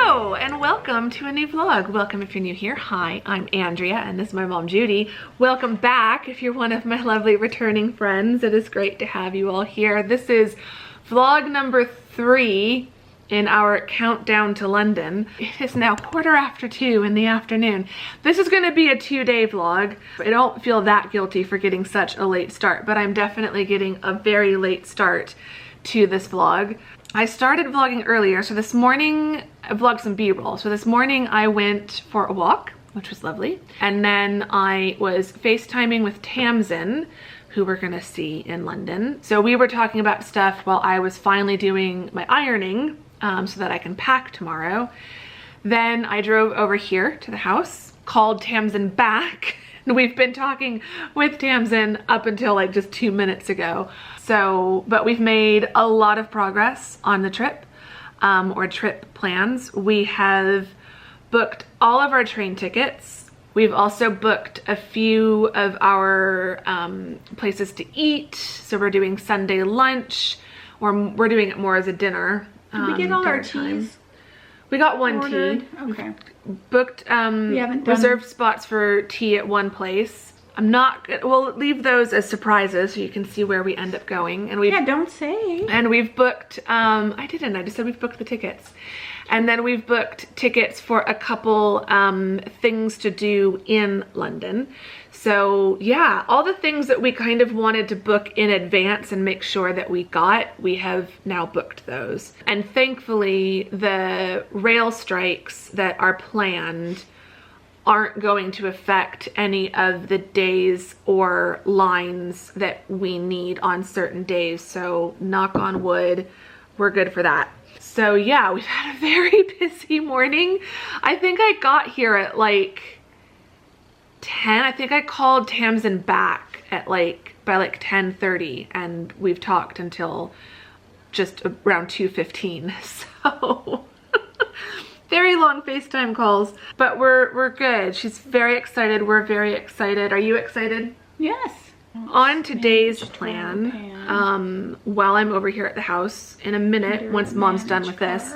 Hello and welcome to a new vlog. Welcome if you're new here. Hi, I'm Andrea and this is my mom Judy. Welcome back if you're one of my lovely returning friends. It is great to have you all here. This is vlog number 3 in our countdown to London. It is now 2:15 in the afternoon. This is going to be a 2-day vlog. I don't feel that guilty for getting such a late start, but I'm definitely getting a very late start to this vlog. I started vlogging earlier, so this morning I vlogged some B-roll. So this morning I went for a walk, which was lovely, and then I was FaceTiming with Tamsin, who we're gonna see in London. So we were talking about stuff while I was finally doing my ironing so that I can pack tomorrow. Then I drove over here to the house, called Tamsin back, and we've been talking with Tamsin up until like just 2 minutes ago. So, but we've made a lot of progress on the trip, or trip plans. We have booked all of our train tickets. We've also booked a few of our places to eat. So we're doing Sunday lunch, or we're doing it more as a dinner. Did we get all our teas? We got one ordered? tea. Okay. Booked We haven't reserved spots for tea at one place. We'll leave those as surprises so you can see where we end up going. And Yeah, don't say. And we've booked, I just said we've booked the tickets. And then we've booked tickets for a couple things to do in London. So yeah, all the things that we kind of wanted to book in advance and make sure that we got, we have now booked those. And thankfully, the rail strikes that are planned aren't going to affect any of the days or lines that we need on certain days. So knock on wood, we're good for that. So yeah, we've had a very busy morning. I think I got here at like 10. I think I called Tamsin back at by 10:30, and we've talked until just around 2:15. So very long FaceTime calls, but we're good. She's very excited. We're very excited. Are you excited? Yes. On today's plan, while I'm over here at the house in a minute, once mom's done with this,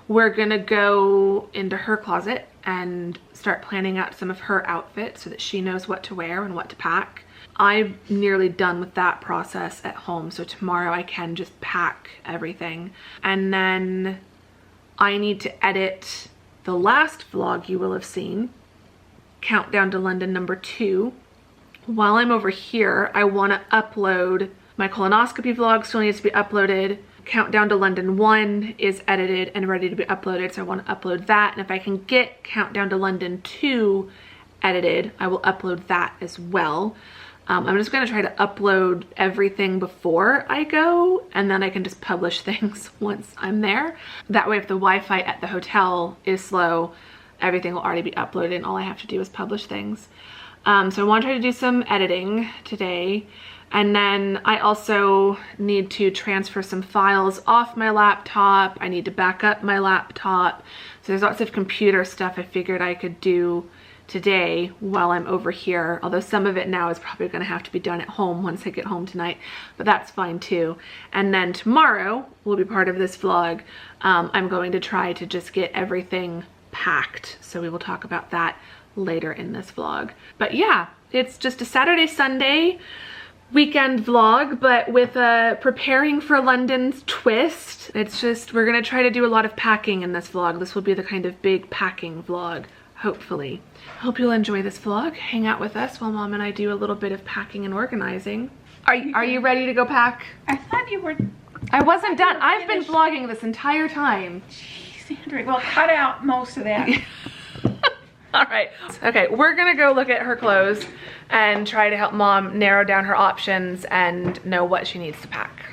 we're gonna go into her closet and start planning out some of her outfits so that she knows what to wear and what to pack. I'm nearly done with that process at home, so tomorrow I can just pack everything. And then I need to edit the last vlog you will have seen, Countdown to London number 2. While I'm over here, I want to upload my colonoscopy vlog, still needs to be uploaded. Countdown to London 1 is edited and ready to be uploaded, so I want to upload that. And if I can get Countdown to London 2 edited, I will upload that as well. I'm just going to try to upload everything before I go, and then I can just publish things once I'm there. That way, if the Wi-Fi at the hotel is slow, everything will already be uploaded and all I have to do is publish things. So I want to try to do some editing today. And then I also need to transfer some files off my laptop. I need to back up my laptop. So there's lots of computer stuff I figured I could do today while I'm over here, although some of it now is probably going to have to be done at home once I get home tonight, but that's fine too. And then tomorrow will be part of this vlog. I'm going to try to just get everything packed, so we will talk about that later in this vlog. But yeah, it's just a Saturday Sunday weekend vlog, but with a preparing for London's twist. It's just, we're gonna try to do a lot of packing in this vlog. This will be the kind of big packing vlog, hopefully. Hope you'll enjoy this vlog. Hang out with us while mom and I do a little bit of packing and organizing. Are you ready to go pack? I thought you were. I wasn't done. I've been vlogging this entire time. Jeez, Andrea. Well, cut out most of that. All right. Okay, we're gonna go look at her clothes and try to help mom narrow down her options and know what she needs to pack.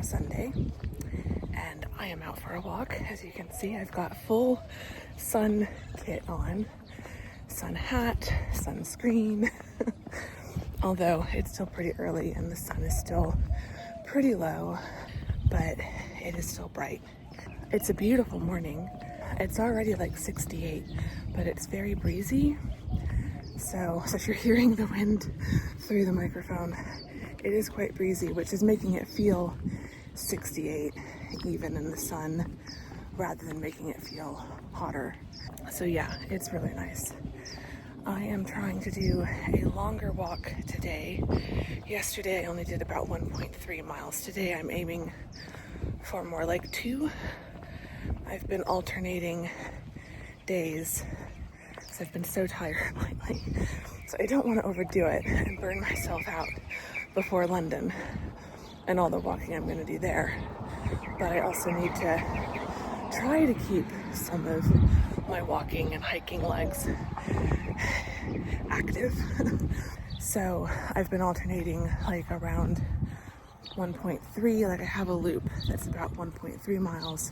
a Sunday, and I am out for a walk. As you can see, I've got full sun kit on, sun hat, sunscreen, although it's still pretty early and the sun is still pretty low, but it is still bright. It's a beautiful morning. It's already like 68, but it's very breezy. So if you're hearing the wind through the microphone, it is quite breezy, which is making it feel 68 even in the sun rather than making it feel hotter. So yeah, it's really nice. I am trying to do a longer walk today. Yesterday I only did about 1.3 miles. Today I'm aiming for more like 2. I've been alternating days because I've been so tired lately. So I don't want to overdo it and burn myself out before London and all the walking I'm going to do there. But I also need to try to keep some of my walking and hiking legs active. So I've been alternating like around 1.3, like I have a loop that's about 1.3 miles,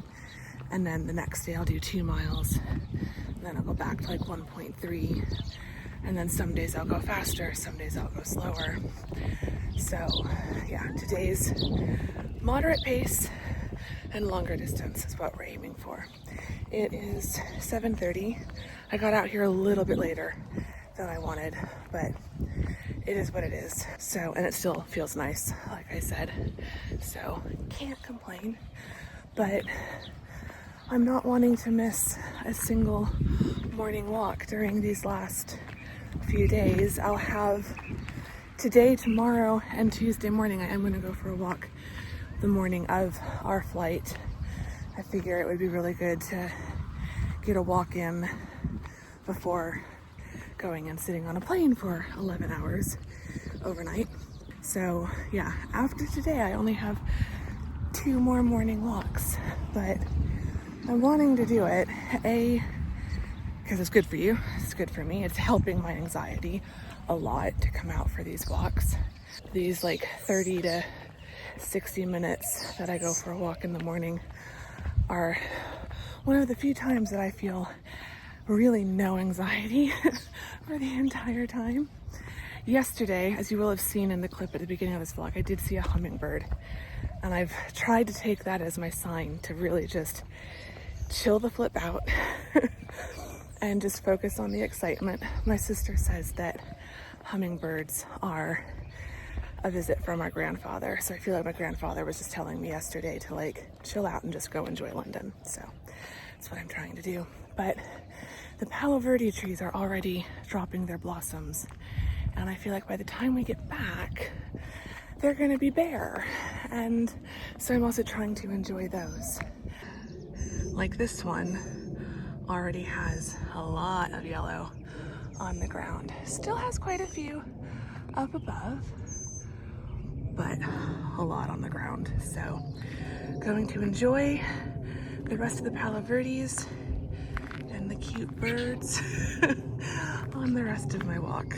and then the next day I'll do 2 miles, and then I'll go back to like 1.3, and then some days I'll go faster, some days I'll go slower. So yeah, today's moderate pace and longer distance is what we're aiming for. It is 7:30. I got out here a little bit later than I wanted, but it is what it is. So, and it still feels nice, like I said, so can't complain. But I'm not wanting to miss a single morning walk during these last few days. I'll have today, tomorrow, and Tuesday morning. I am going to go for a walk the morning of our flight. I figure it would be really good to get a walk in before going and sitting on a plane for 11 hours overnight. So yeah, after today I only have 2 more morning walks, but I'm wanting to do it, because it's good for you, it's good for me, it's helping my anxiety a lot to come out for these walks. These like 30 to 60 minutes that I go for a walk in the morning are one of the few times that I feel really no anxiety for the entire time. Yesterday, as you will have seen in the clip at the beginning of this vlog, I did see a hummingbird, and I've tried to take that as my sign to really just chill the flip out and just focus on the excitement. My sister says that hummingbirds are a visit from our grandfather, so I feel like my grandfather was just telling me yesterday to like chill out and just go enjoy London. So that's what I'm trying to do. But the Palo Verde trees are already dropping their blossoms, and I feel like by the time we get back they're gonna be bare, and so I'm also trying to enjoy those. Like this one already has a lot of yellow on the ground. Still has quite a few up above, but a lot on the ground. So going to enjoy the rest of the Palo Verdes and the cute birds on the rest of my walk.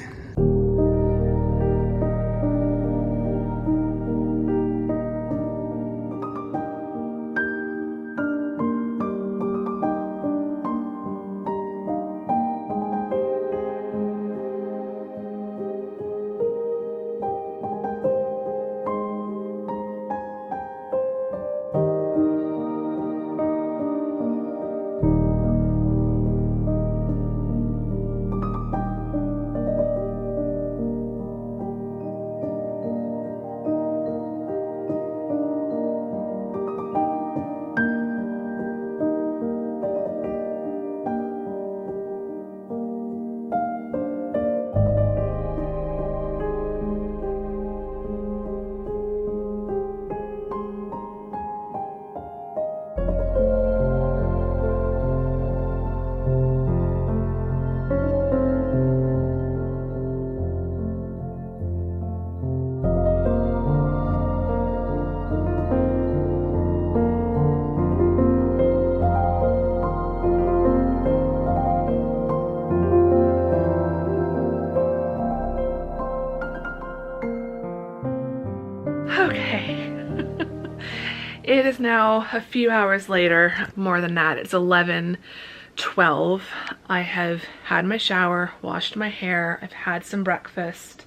It is now a few hours later, more than that, it's 11:12. I have had my shower, washed my hair, I've had some breakfast.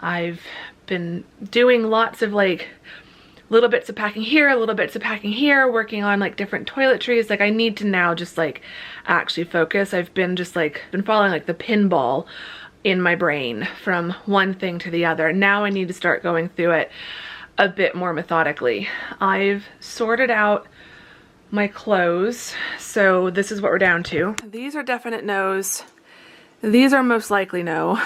I've been doing lots of like little bits of packing here, little bits of packing here, working on like different toiletries. Like I need to now just like actually focus. I've been just like, been following like the pinball in my brain from one thing to the other. Now I need to start going through it a bit more methodically. I've sorted out my clothes, so this is what we're down to. These are definite no's. These are most likely no.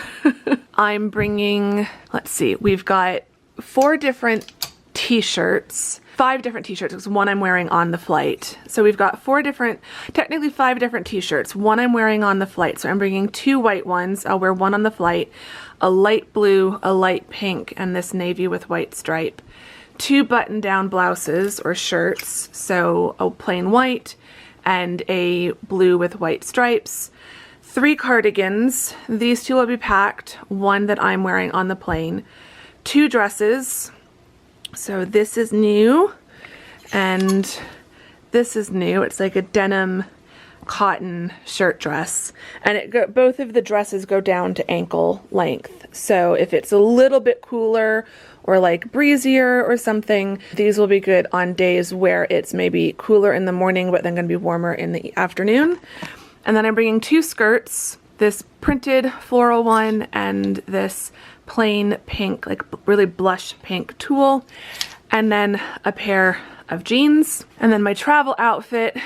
I'm bringing, let's see, we've got 4 different t-shirts, 5 different t-shirts, because one I'm wearing on the flight. So we've got 4 different, technically 5 different t-shirts. One I'm wearing on the flight, so I'm bringing 2 white ones. I'll wear one on the flight, a light blue, a light pink, and this navy with white stripe. 2 button-down blouses or shirts, so a plain white and a blue with white stripes. 3 cardigans. These 2 will be packed. One that I'm wearing on the plane. 2 dresses. So this is new and this is new. It's like a denim cotton shirt dress, and both of the dresses go down to ankle length. So if it's a little bit cooler or like breezier or something, these will be good on days where it's maybe cooler in the morning but then going to be warmer in the afternoon. And then I'm bringing 2 skirts, this printed floral one and this plain pink, like really blush pink tulle, and then a pair of jeans. And then my travel outfit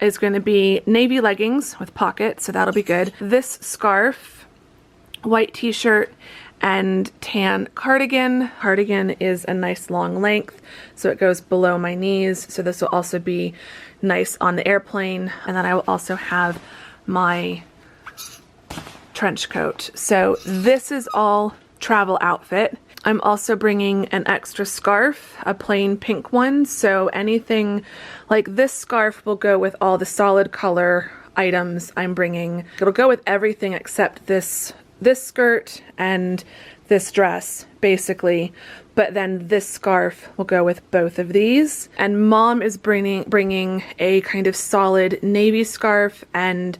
is going to be navy leggings with pockets, so that'll be good. This scarf, white t-shirt, and tan cardigan. Cardigan is a nice long length, so it goes below my knees, so this will also be nice on the airplane. And then I will also have my trench coat. So this is all travel outfit. I'm also bringing an extra scarf, a plain pink one, so anything like this scarf will go with all the solid color items I'm bringing. It'll go with everything except this skirt and this dress, basically, but then this scarf will go with both of these. And Mom is bringing a kind of solid navy scarf and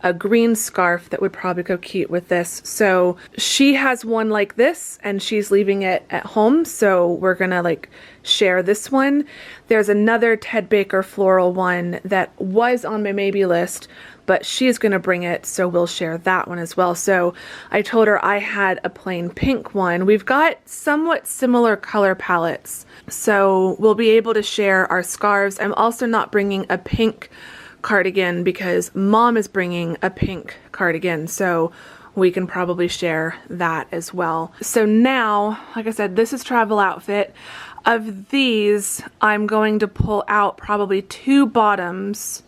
a green scarf that would probably go cute with this. So she has one like this and she's leaving it at home, so we're gonna like share this one. There's another Ted Baker floral one that was on my maybe list, but she's gonna bring it, so we'll share that one as well. So I told her I had a plain pink one. We've got somewhat similar color palettes, so we'll be able to share our scarves. I'm also not bringing a pink cardigan because Mom is bringing a pink cardigan, so we can probably share that as well. So now, like I said, this is travel outfit. Of these, I'm going to pull out probably 2 bottoms,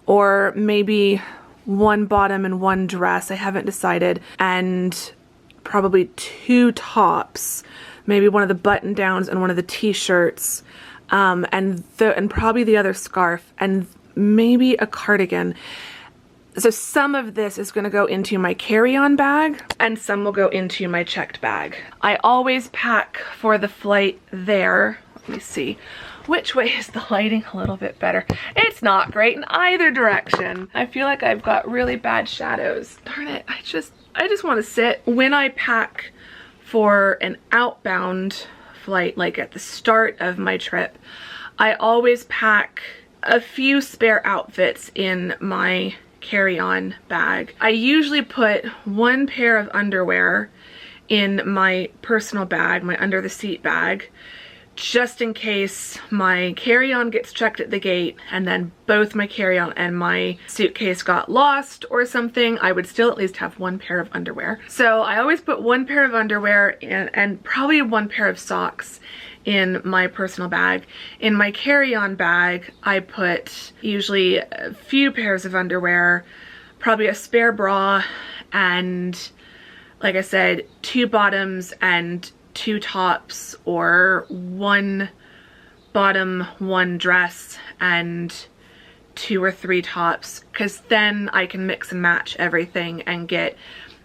or maybe 1 bottom and 1 dress, I haven't decided, and probably 2 tops, maybe one of the button downs and one of the t-shirts, and probably the other scarf, and maybe a cardigan. So some of this is going to go into my carry-on bag and some will go into my checked bag. I always pack for the flight there. Let me see. Which way is the lighting a little bit better? It's not great in either direction. I feel like I've got really bad shadows. Darn it, I just want to sit. When I pack for an outbound flight, like at the start of my trip, I always pack a few spare outfits in my carry-on bag. I usually put 1 pair of underwear in my personal bag, my under the seat bag, just in case my carry-on gets checked at the gate and then both my carry-on and my suitcase got lost or something. I would still at least have 1 pair of underwear. So I always put 1 pair of underwear and probably 1 pair of socks in my personal bag. In my carry-on bag, I put usually a few pairs of underwear, probably a spare bra, and like I said, 2 bottoms and 2 tops, or 1 bottom, 1 dress, and 2 or 3 tops, because then I can mix and match everything and get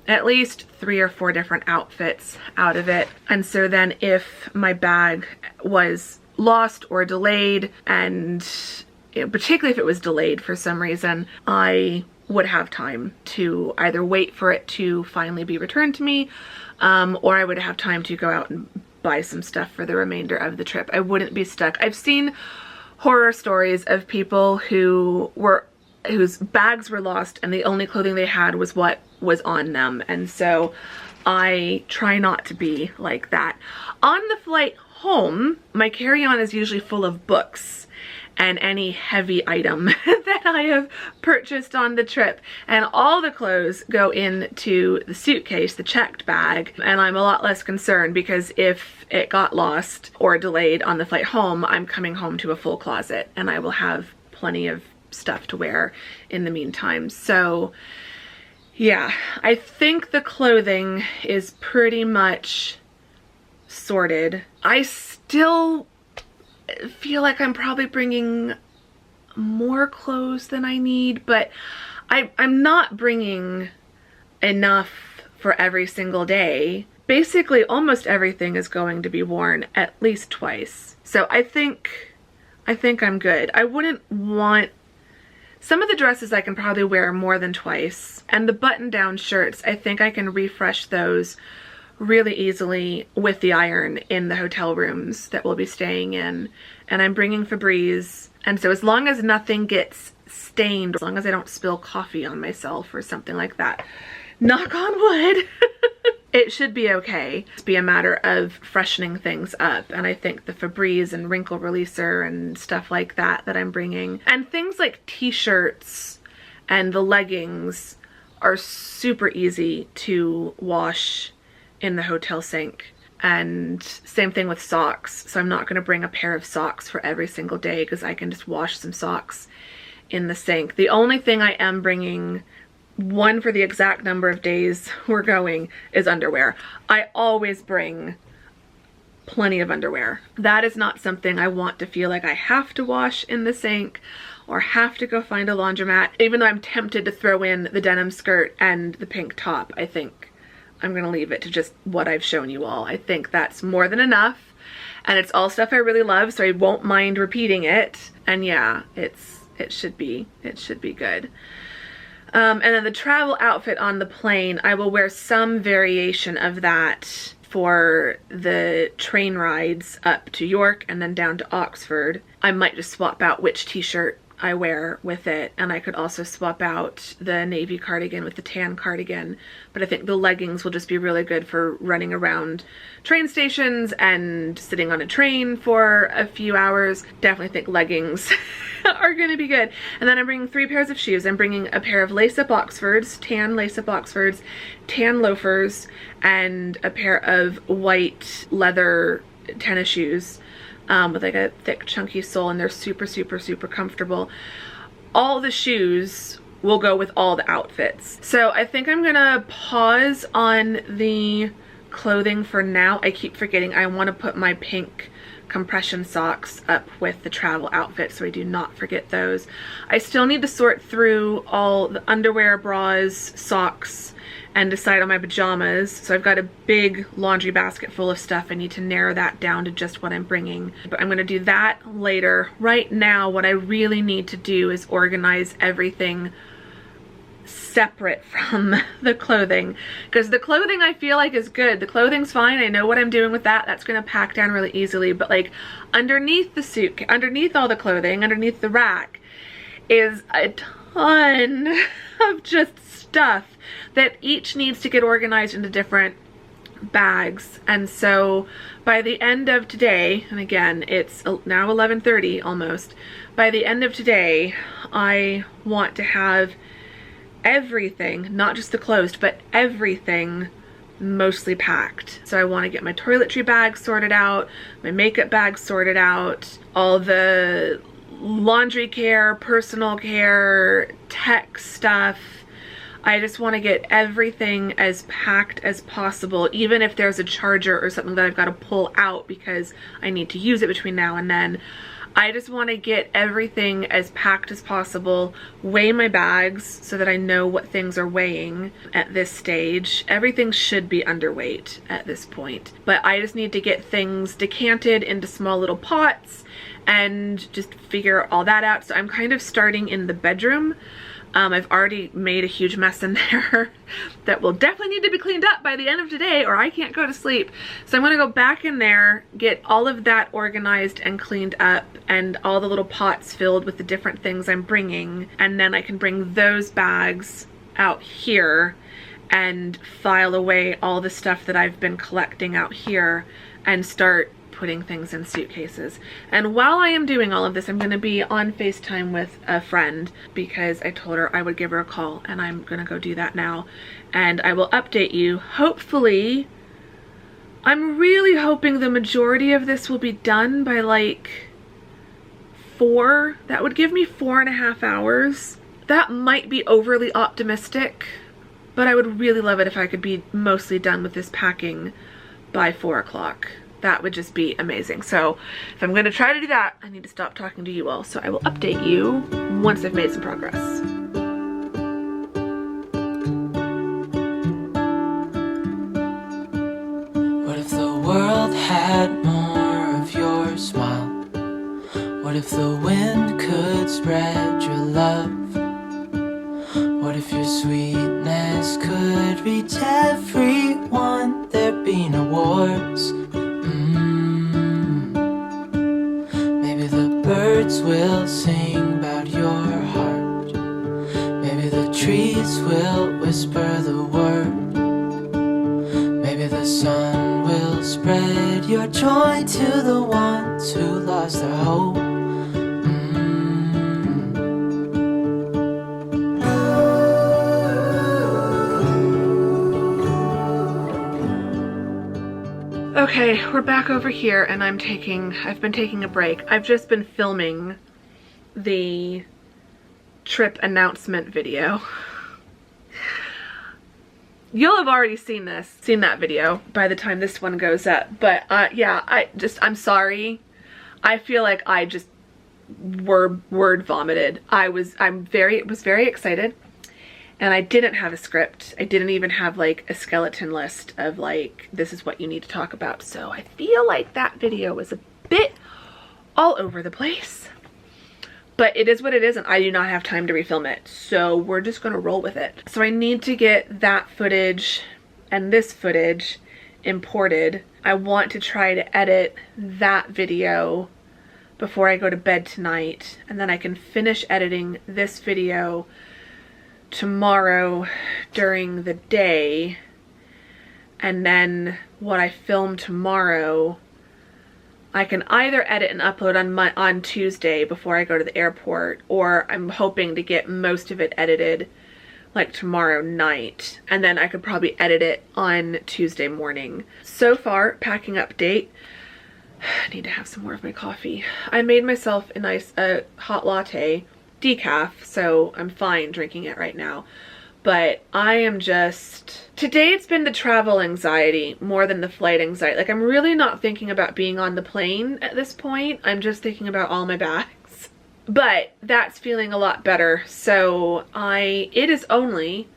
at least 3 or 4 different outfits out of it. And so then if my bag was lost or delayed, and particularly if it was delayed for some reason, I would have time to either wait for it to finally be returned to me, or I would have time to go out and buy some stuff for the remainder of the trip. I wouldn't be stuck. I've seen horror stories of people whose bags were lost and the only clothing they had was what was on them, and so I try not to be like that. On the flight home, my carry-on is usually full of books and any heavy item that I have purchased on the trip, and all the clothes go into the suitcase, the checked bag, and I'm a lot less concerned because if it got lost or delayed on the flight home, I'm coming home to a full closet and I will have plenty of stuff to wear in the meantime. So yeah, I think the clothing is pretty much sorted. I still feel like I'm probably bringing more clothes than I need, but I'm not bringing enough for every single day. Basically, almost everything is going to be worn at least twice. So I think I'm good. I wouldn't want... Some of the dresses I can probably wear more than twice, and the button-down shirts, I think I can refresh those really easily with the iron in the hotel rooms that we'll be staying in. And I'm bringing Febreze, and so as long as nothing gets stained, as long as I don't spill coffee on myself or something like that, knock on wood, it should be okay. It's be a matter of freshening things up, and I think the Febreze and wrinkle releaser and stuff like that I'm bringing, and things like t-shirts and the leggings are super easy to wash in the hotel sink. And same thing with socks. So I'm not going to bring a pair of socks for every single day because I can just wash some socks in the sink. The only thing I am bringing, one for the exact number of days we're going, is underwear. I always bring plenty of underwear. That is not something I want to feel like I have to wash in the sink or have to go find a laundromat. Even though I'm tempted to throw in the denim skirt and the pink top, I think I'm gonna leave it to just what I've shown you all. I think that's more than enough, and it's all stuff I really love, so I won't mind repeating it. And yeah, it should be good. And then the travel outfit on the plane, I will wear some variation of that for the train rides up to York and then down to Oxford. I might just swap out which t-shirt I wear with it, and I could also swap out the navy cardigan with the tan cardigan, but I think the leggings will just be really good for running around train stations and sitting on a train for a few hours. Definitely think leggings are going to be good. And then I'm bringing 3 pairs of shoes. I'm bringing a pair of lace-up Oxfords, tan lace-up Oxfords, tan loafers, and a pair of white leather tennis shoes. With like a thick chunky sole, and they're super comfortable. All the shoes will go with all the outfits. So I think I'm gonna pause on the clothing for now. I keep forgetting I want to put my pink compression socks up with the travel outfit, so I do not forget those. I still need to sort through all the underwear, bras, socks, and decide on my pajamas. So I've got a big laundry basket full of stuff. I need to narrow that down to just what I'm bringing. But I'm gonna do that later. Right now, what I really need to do is organize everything separate from the clothing, because the clothing I feel like is good. The clothing's fine. I know what I'm doing with that. That's gonna pack down really easily. But like underneath the suitcase, underneath all the clothing, underneath the rack is a ton of just stuff that each needs to get organized into different bags. And so by the end of today, and again it's now 11:30 almost, by the end of today I want to have everything, not just the clothes, but everything mostly packed. So I want to get my toiletry bag sorted out, my makeup bag sorted out, all the laundry care, personal care, tech stuff. I just want to get everything as packed as possible, even if there's a charger or something that I've got to pull out because I need to use it between now and then. I just want to get everything as packed as possible, weigh my bags so that I know what things are weighing at this stage. Everything should be underweight at this point, but I just need to get things decanted into small little pots and just figure all that out. So I'm kind of starting in the bedroom. I've already made a huge mess in there that will definitely need to be cleaned up by the end of today or I can't go to sleep. So I'm gonna go back in there, get all of that organized and cleaned up and all the little pots filled with the different things I'm bringing. And then I can bring those bags out here and file away all the stuff that I've been collecting out here and start putting things in suitcases. And while I am doing all of this, I'm going to be on FaceTime with a friend because I told her I would give her a call, and I'm going to go do that now. And I will update you. Hopefully, I'm really hoping the majority of this will be done by like 4. That would give me 4.5 hours. That might be overly optimistic, but I would really love it if I could be mostly done with this packing by 4 o'clock. That would just be amazing. So if I'm going to try to do that, I need to stop talking to you all. So I will update you once I've made some progress. What if the world had more of your smile? What if the wind could spread your love? What if your sweetness could reach everyone? There'd be no wars. Maybe the birds will sing about your heart. Maybe the trees will whisper the word. Maybe the sun will spread your joy to the ones who lost their hope. Okay, we're back over here and I've been taking a break. I've just been filming the trip announcement video. You'll have already seen that video by the time this one goes up. But yeah, I'm sorry. I feel like I just word vomited. I was very excited. And I didn't have a script. I didn't even have like a skeleton list of like, this is what you need to talk about. So I feel like that video was a bit all over the place. But it is what it is, and I do not have time to refilm it. So we're just gonna roll with it. So I need to get that footage and this footage imported. I want to try to edit that video before I go to bed tonight. And then I can finish editing this video tomorrow during the day, and then what I film tomorrow I can either edit and upload on Tuesday before I go to the airport, or I'm hoping to get most of it edited like tomorrow night, and then I could probably edit it on Tuesday morning. So far, packing update. I need to have some more of my coffee. I made myself a nice hot latte, decaf, so I'm fine drinking it right now. But I am just, today it's been the travel anxiety more than the flight anxiety. Like, I'm really not thinking about being on the plane at this point. I'm just thinking about all my bags. But that's feeling a lot better. So it is only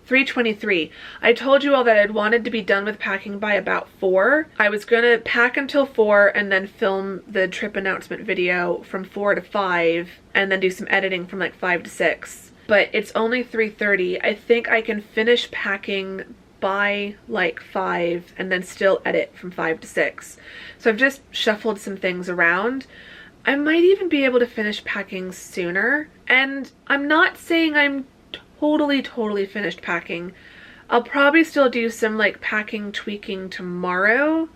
3:23. I told you all that I'd wanted to be done with packing by about 4. I was gonna pack until 4 and then film the trip announcement video from 4 to 5 and then do some editing from like 5 to 6. But it's only 3:30. I think I can finish packing by like 5 and then still edit from 5 to 6. So I've just shuffled some things around. I might even be able to finish packing sooner. And I'm not saying I'm totally finished packing. I'll probably still do some like packing tweaking tomorrow.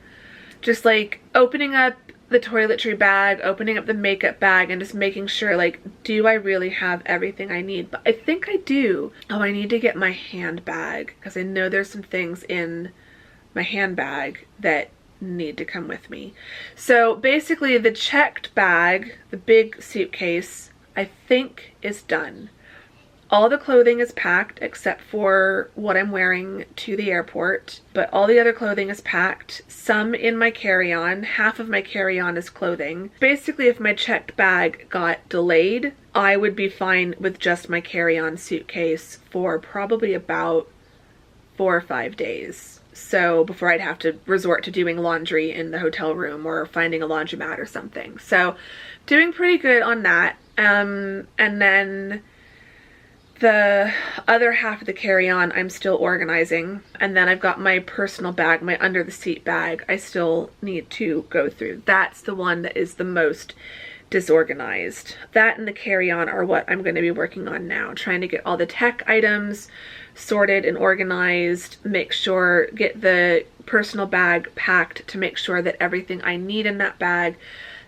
Just like opening up the toiletry bag, opening up the makeup bag, and just making sure, like, do I really have everything I need? But I think I do. Oh, I need to get my handbag because I know there's some things in my handbag that need to come with me. So basically the checked bag, the big suitcase, I think is done. All the clothing is packed except for what I'm wearing to the airport, but all the other clothing is packed. Some in my carry-on. Half of my carry-on is clothing. Basically, if my checked bag got delayed, I would be fine with just my carry-on suitcase for probably about 4 or 5 days. So before I'd have to resort to doing laundry in the hotel room or finding a laundromat or something. So doing pretty good on that. And then the other half of the carry-on I'm still organizing, and then I've got my personal bag, my under the seat bag, I still need to go through. That's the one that is the most disorganized. That and the carry-on are what I'm going to be working on now, trying to get all the tech items sorted and organized, get the personal bag packed to make sure that everything I need in that bag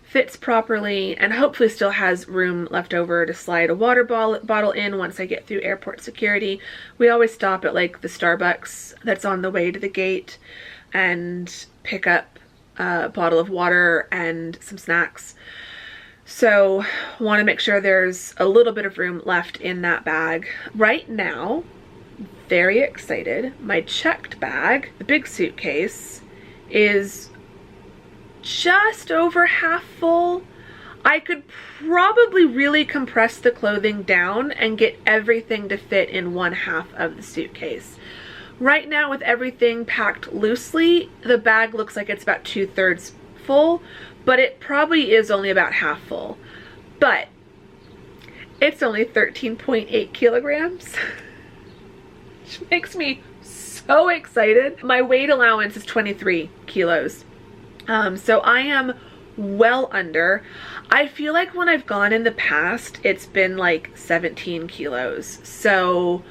fits properly, and hopefully still has room left over to slide a water bottle in once I get through airport security. We always stop at like the Starbucks that's on the way to the gate and pick up a bottle of water and some snacks. So want to make sure there's a little bit of room left in that bag. Right now, very excited. My checked bag, the big suitcase, is just over half full. I could probably really compress the clothing down and get everything to fit in one half of the suitcase. Right now, with everything packed loosely, the bag looks like it's about 2/3 full, but it probably is only about half full. But it's only 13.8 kilograms, which makes me so excited. My weight allowance is 23 kilos. So I am well under. I feel like when I've gone in the past, it's been like 17 kilos. So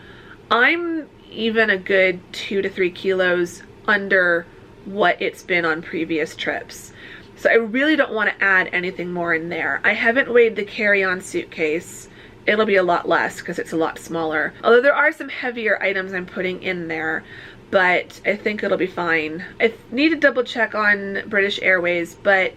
I'm even a good 2 to 3 kilos under what it's been on previous trips. So I really don't want to add anything more in there. I haven't weighed the carry-on suitcase. It'll be a lot less because it's a lot smaller. Although there are some heavier items I'm putting in there, but I think it'll be fine. I need to double check on British Airways, but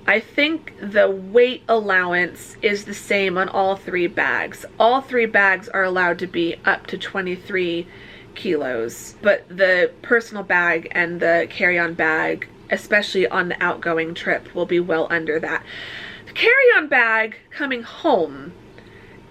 I think the weight allowance is the same on all 3 bags. All 3 bags are allowed to be up to 23 kilos, but the personal bag and the carry-on bag, especially on the outgoing trip, will be well under that. The carry-on bag coming home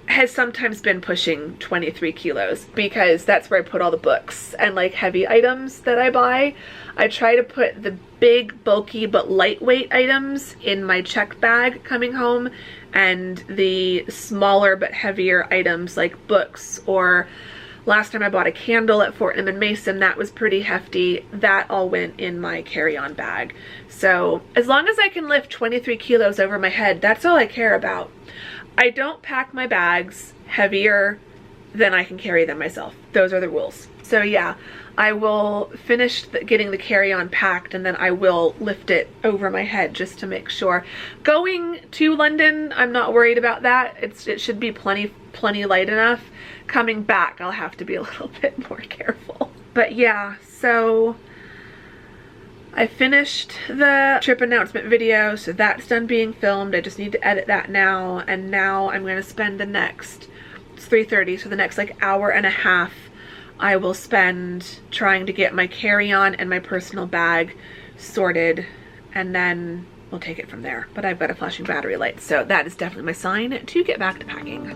has sometimes been pushing 23 kilos because that's where I put all the books and like heavy items that I buy. I try to put the big, bulky, but lightweight items in my checked bag coming home, and the smaller but heavier items like books, or last time I bought a candle at Fortnum & Mason, that was pretty hefty. That all went in my carry-on bag. So as long as I can lift 23 kilos over my head, that's all I care about. I don't pack my bags heavier than I can carry them myself. Those are the rules. So yeah, I will finish getting the carry-on packed, and then I will lift it over my head just to make sure. Going to London, I'm not worried about that. It should be plenty light enough. Coming back, I'll have to be a little bit more careful. But yeah, so I finished the trip announcement video, so that's done being filmed. I just need to edit that now, and now I'm going to spend the next, it's 3:30, so the next like hour and a half I will spend trying to get my carry-on and my personal bag sorted, and then we'll take it from there. But I've got a flashing battery light, so that is definitely my sign to get back to packing.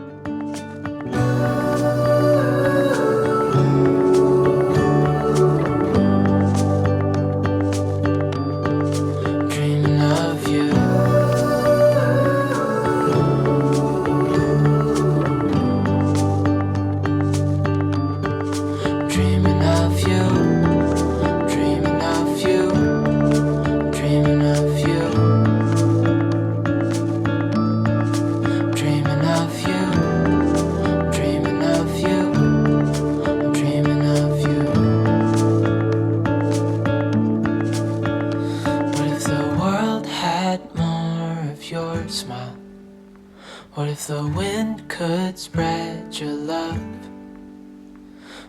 What if the wind could spread your love?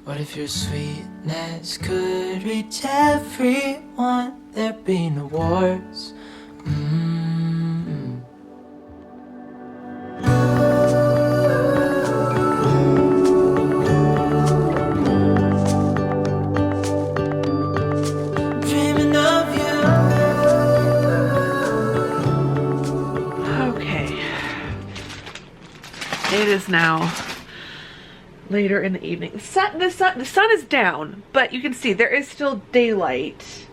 What if your sweetness could reach everyone? There'd be no wars. now, later in the evening. The sun is down, but you can see there is still daylight,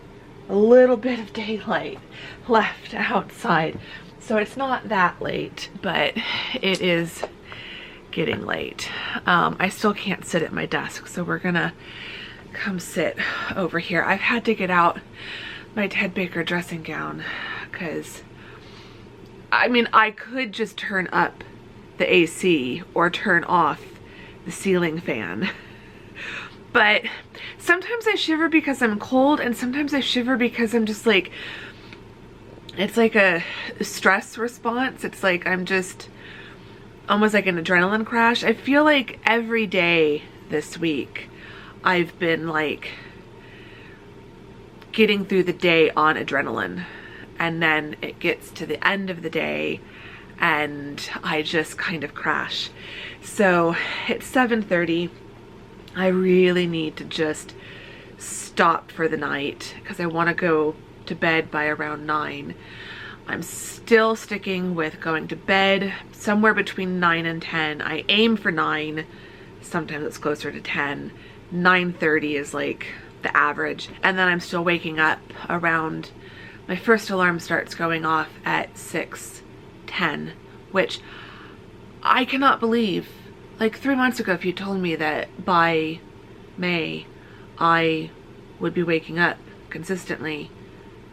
a little bit of daylight left outside. So it's not that late, but it is getting late. I still can't sit at my desk, so we're gonna come sit over here. I've had to get out my Ted Baker dressing gown because, I mean, I could just turn up the AC or turn off the ceiling fan. But sometimes I shiver because I'm cold, and sometimes I shiver because I'm just like, it's like a stress response. It's like I'm just almost like an adrenaline crash. I feel like every day this week I've been like getting through the day on adrenaline, and then it gets to the end of the day and I just kind of crash. So it's 7:30. I really need to just stop for the night because I want to go to bed by around 9. I'm still sticking with going to bed somewhere between 9 and 10. I aim for 9. Sometimes it's closer to 10. 9:30 is like the average. And then I'm still waking up around, my first alarm starts going off at 6:10, which I cannot believe. Like 3 months ago, if you told me that by May I would be waking up consistently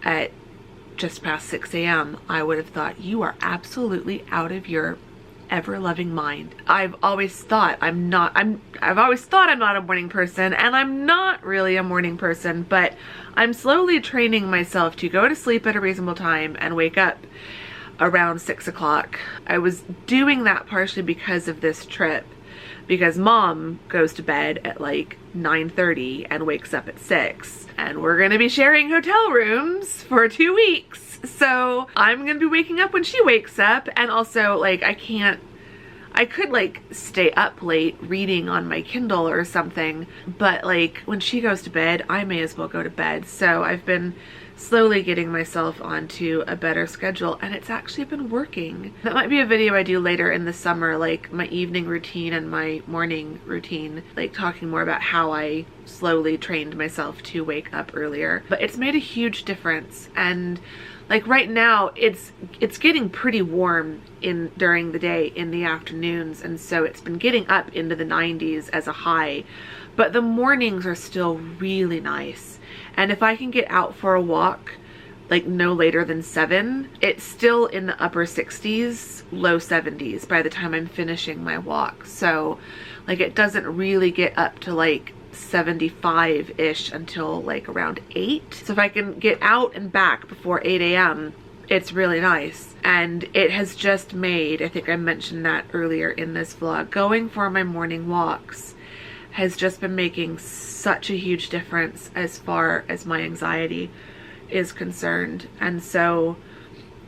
at just past 6 a.m., I would have thought you are absolutely out of your ever-loving mind. I've always thought I'm not a morning person, and I'm not really a morning person, but I'm slowly training myself to go to sleep at a reasonable time and wake up around 6 o'clock. I was doing that partially because of this trip, because Mom goes to bed at like 9:30 and wakes up at 6, and we're gonna be sharing hotel rooms for 2 weeks. So I'm gonna be waking up when she wakes up, and also like I could like stay up late reading on my Kindle or something, but like when she goes to bed, I may as well go to bed. So I've been slowly getting myself onto a better schedule, and it's actually been working. That might be a video I do later in the summer, like my evening routine and my morning routine, like talking more about how I slowly trained myself to wake up earlier. But it's made a huge difference, and like right now it's getting pretty warm during the day in the afternoons, and so it's been getting up into the 90s as a high, but the mornings are still really nice. And if I can get out for a walk like no later than 7, it's still in the upper 60s, low 70s by the time I'm finishing my walk. So like it doesn't really get up to like 75-ish until like around 8. So if I can get out and back before 8 a.m., it's really nice. And it has just made, I think I mentioned that earlier in this vlog, going for my morning walks has just been making such a huge difference as far as my anxiety is concerned. And so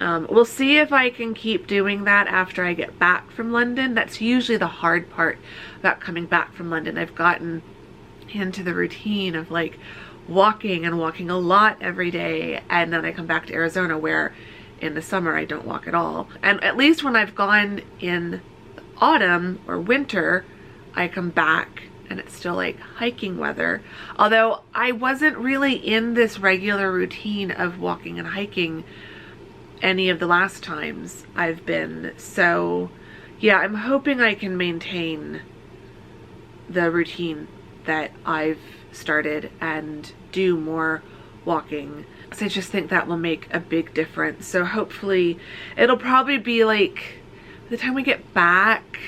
we'll see if I can keep doing that after I get back from London. That's usually the hard part about coming back from London. I've gotten into the routine of like walking and walking a lot every day, and then I come back to Arizona where in the summer I don't walk at all. And at least when I've gone in autumn or winter, I come back and it's still like hiking weather. Although I wasn't really in this regular routine of walking and hiking any of the last times I've been. So yeah, I'm hoping I can maintain the routine that I've started and do more walking. So I just think that will make a big difference. So hopefully it'll probably be like by the time we get back,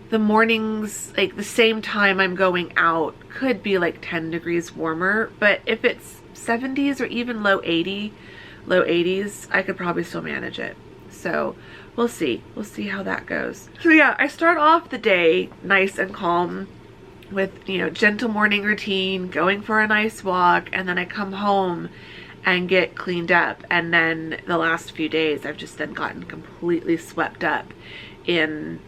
the mornings, like the same time I'm going out, could be like 10 degrees warmer, but if it's 70s or even low 80s, I could probably still manage it. So we'll see how that goes. So yeah, I start off the day nice and calm with, you know, gentle morning routine, going for a nice walk, and then I come home and get cleaned up. And then the last few days I've just then gotten completely swept up in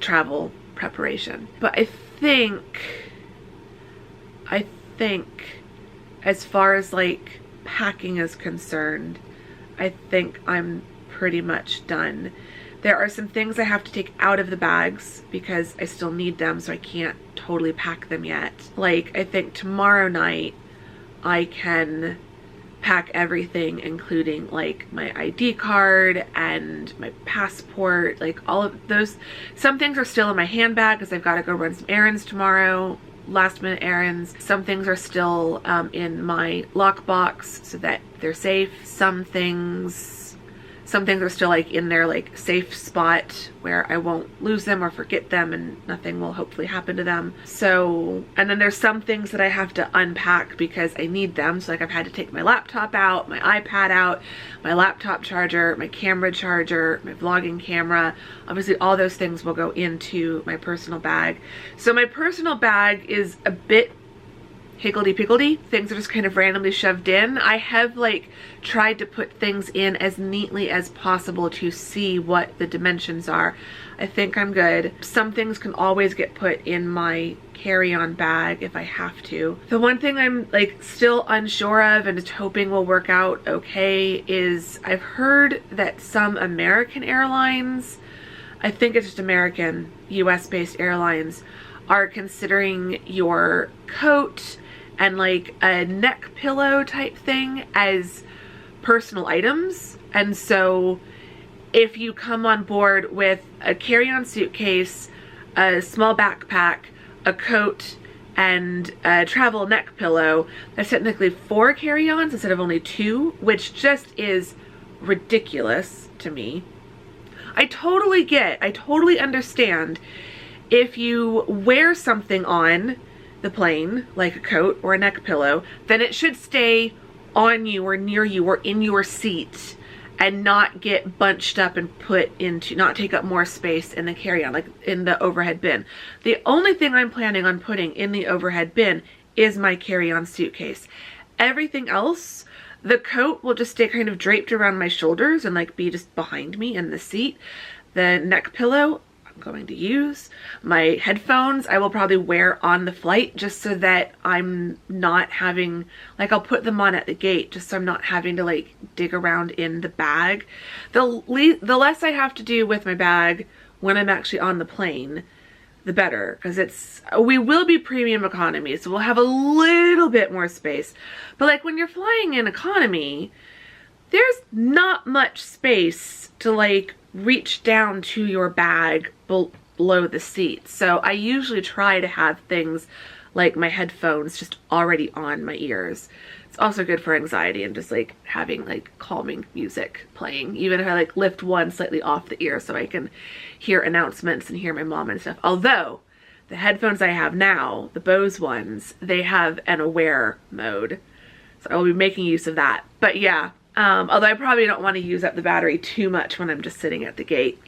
travel preparation. But I think as far as like packing is concerned, I think I'm pretty much done. There are some things I have to take out of the bags because I still need them, so I can't totally pack them yet. Like, I think tomorrow night I can pack everything, including like my ID card and my passport, like all of those. Some things are still in my handbag because I've got to go run some errands tomorrow, last minute errands. Some things are still in my lockbox so that they're safe. Some things are still like in their like safe spot where I won't lose them or forget them and nothing will hopefully happen to them. So, and then there's some things that I have to unpack because I need them. So like I've had to take my laptop out, my iPad out, my laptop charger, my camera charger, my vlogging camera. Obviously all those things will go into my personal bag. So my personal bag is a bit higgledy-piggledy. Things are just kind of randomly shoved in. I have like tried to put things in as neatly as possible to see what the dimensions are. I think I'm good. Some things can always get put in my carry-on bag if I have to. The one thing I'm like still unsure of and just hoping will work out okay is I've heard that some American airlines, I think it's just American, US-based airlines, are considering your coat and like a neck pillow type thing as personal items. And so if you come on board with a carry-on suitcase, a small backpack, a coat, and a travel neck pillow, that's technically 4 carry-ons instead of only 2, which just is ridiculous to me. I totally understand if you wear something on the plane, like a coat or a neck pillow, then it should stay on you or near you or in your seat and not get bunched up and put into, not take up more space in the carry-on, like in the overhead bin. The only thing I'm planning on putting in the overhead bin is my carry-on suitcase. Everything else, the coat will just stay kind of draped around my shoulders and like be just behind me in the seat. The neck pillow, going to use. My headphones I will probably wear on the flight just so that I'm not having, like I'll put them on at the gate just so I'm not having to like dig around in the bag. The less I have to do with my bag when I'm actually on the plane, the better, because we will be premium economy, so we'll have a little bit more space. But like when you're flying in economy, there's not much space to like reach down to your bag below the seat. So I usually try to have things like my headphones just already on my ears. It's also good for anxiety and just like having like calming music playing, even if I like lift one slightly off the ear so I can hear announcements and hear my mom and stuff. Although the headphones I have now, the Bose ones, they have an aware mode, so I will be making use of that. But yeah, although I probably don't want to use up the battery too much when I'm just sitting at the gate.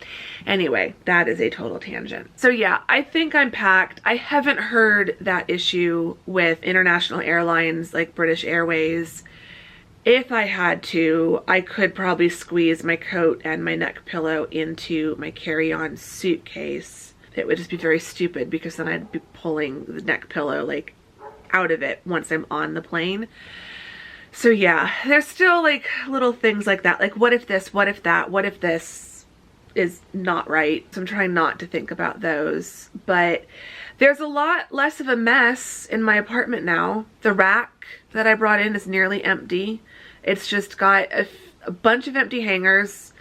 Anyway, that is a total tangent. So yeah, I think I'm packed. I haven't heard that issue with international airlines like British Airways. If I had to, I could probably squeeze my coat and my neck pillow into my carry-on suitcase. It would just be very stupid because then I'd be pulling the neck pillow like out of it once I'm on the plane. So yeah, there's still like little things like that. Like what if this, what if that, what if this is not right? So I'm trying not to think about those. But there's a lot less of a mess in my apartment now. The rack that I brought in is nearly empty. It's just got a bunch of empty hangers,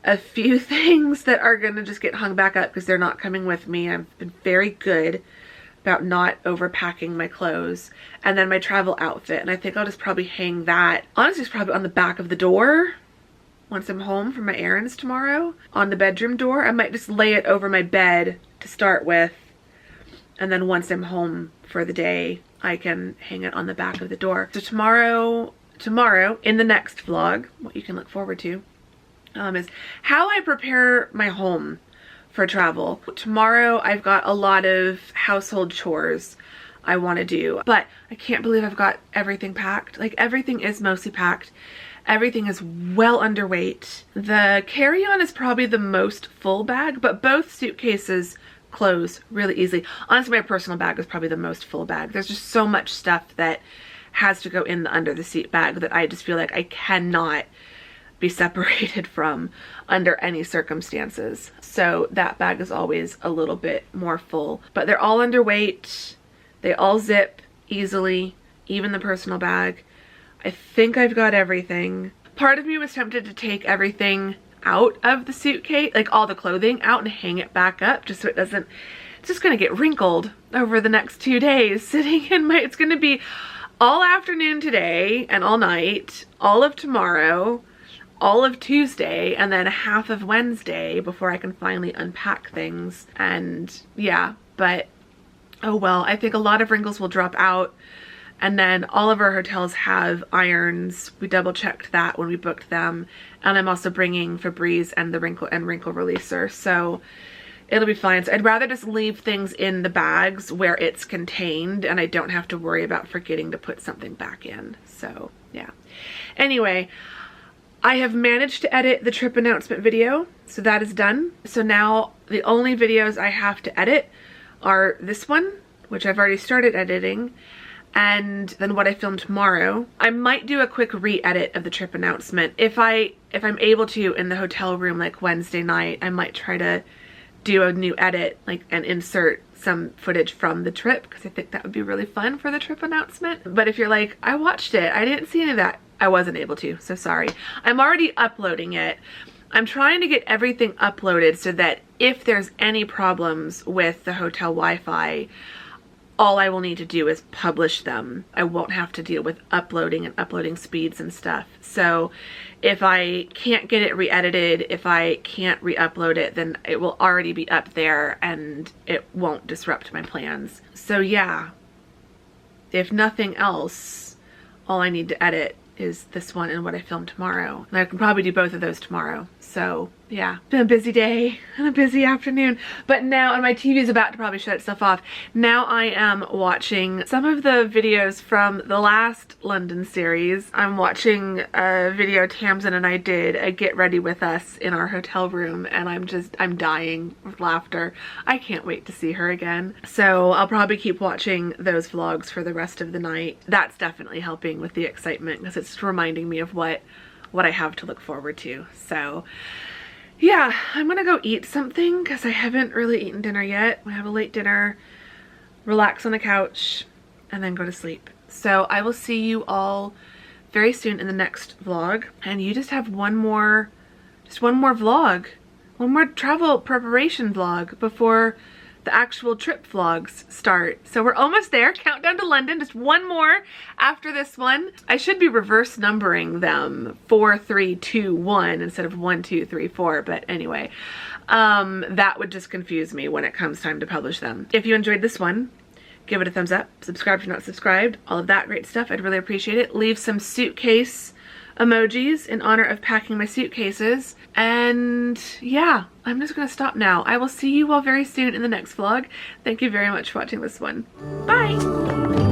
a few things that are gonna just get hung back up because they're not coming with me. I've been very good about not overpacking my clothes, and then my travel outfit, and I think I'll just probably hang that, honestly it's probably on the back of the door once I'm home from my errands tomorrow, on the bedroom door. I might just lay it over my bed to start with, and then once I'm home for the day I can hang it on the back of the door. So tomorrow in the next vlog, what you can look forward to, is how I prepare my home for travel. Tomorrow I've got a lot of household chores I want to do, but I can't believe I've got everything packed. Like everything is mostly packed. Everything is well underweight. The carry-on is probably the most full bag, but both suitcases close really easily. Honestly, my personal bag is probably the most full bag. There's just so much stuff that has to go in the under the seat bag that I just feel like I cannot be separated from under any circumstances. So that bag is always a little bit more full, but they're all underweight. They all zip easily, even the personal bag. I think I've got everything. Part of me was tempted to take everything out of the suitcase, like all the clothing out, and hang it back up just so it doesn't, it's just gonna get wrinkled over the next 2 days sitting in my, it's gonna be all afternoon today and all night, all of tomorrow, all of Tuesday, and then half of Wednesday before I can finally unpack things. And yeah, but oh well, I think a lot of wrinkles will drop out. And then all of our hotels have irons. We double checked that when we booked them. And I'm also bringing Febreze and the wrinkle releaser, so it'll be fine. So I'd rather just leave things in the bags where it's contained and I don't have to worry about forgetting to put something back in. So yeah. Anyway, I have managed to edit the trip announcement video, so that is done. So now the only videos I have to edit are this one, which I've already started editing, and then what I filmed tomorrow. I might do a quick re-edit of the trip announcement. If I'm able to in the hotel room like Wednesday night, I might try to do a new edit and insert some footage from the trip, because I think that would be really fun for the trip announcement. But if you're like, I watched it, I didn't see any of that, I wasn't able to, so sorry. I'm already uploading it. I'm trying to get everything uploaded so that if there's any problems with the hotel Wi-Fi, all I will need to do is publish them. I won't have to deal with uploading and uploading speeds and stuff. So if I can't get it re-edited, if I can't re-upload it, then it will already be up there and it won't disrupt my plans. So yeah, if nothing else, all I need to edit is this one and what I filmed tomorrow. And I can probably do both of those tomorrow. So yeah, it's been a busy day and a busy afternoon. But now, and my TV is about to probably shut itself off. Now I am watching some of the videos from the last London series. I'm watching a video Tamsin and I did, a get ready with us in our hotel room, and I'm dying with laughter. I can't wait to see her again. So I'll probably keep watching those vlogs for the rest of the night. That's definitely helping with the excitement, because it's reminding me of what I have to look forward to. So yeah, I'm gonna go eat something because I haven't really eaten dinner yet. I have a late dinner, relax on the couch, and then go to sleep. So I will see you all very soon in the next vlog. And you just have one more vlog, one more travel preparation vlog before the actual trip vlogs start. So we're almost there. Countdown to London, just one more after this one. I should be reverse numbering them, 4, 3, 2, 1 instead of 1, 2, 3, 4. But anyway, that would just confuse me when it comes time to publish them. If you enjoyed this one, give it a thumbs up, subscribe if you're not subscribed, all of that great stuff. I'd really appreciate it. Leave some suitcase emojis in honor of packing my suitcases. And yeah, I'm just gonna stop now. I will see you all very soon in the next vlog. Thank you very much for watching this one. Bye!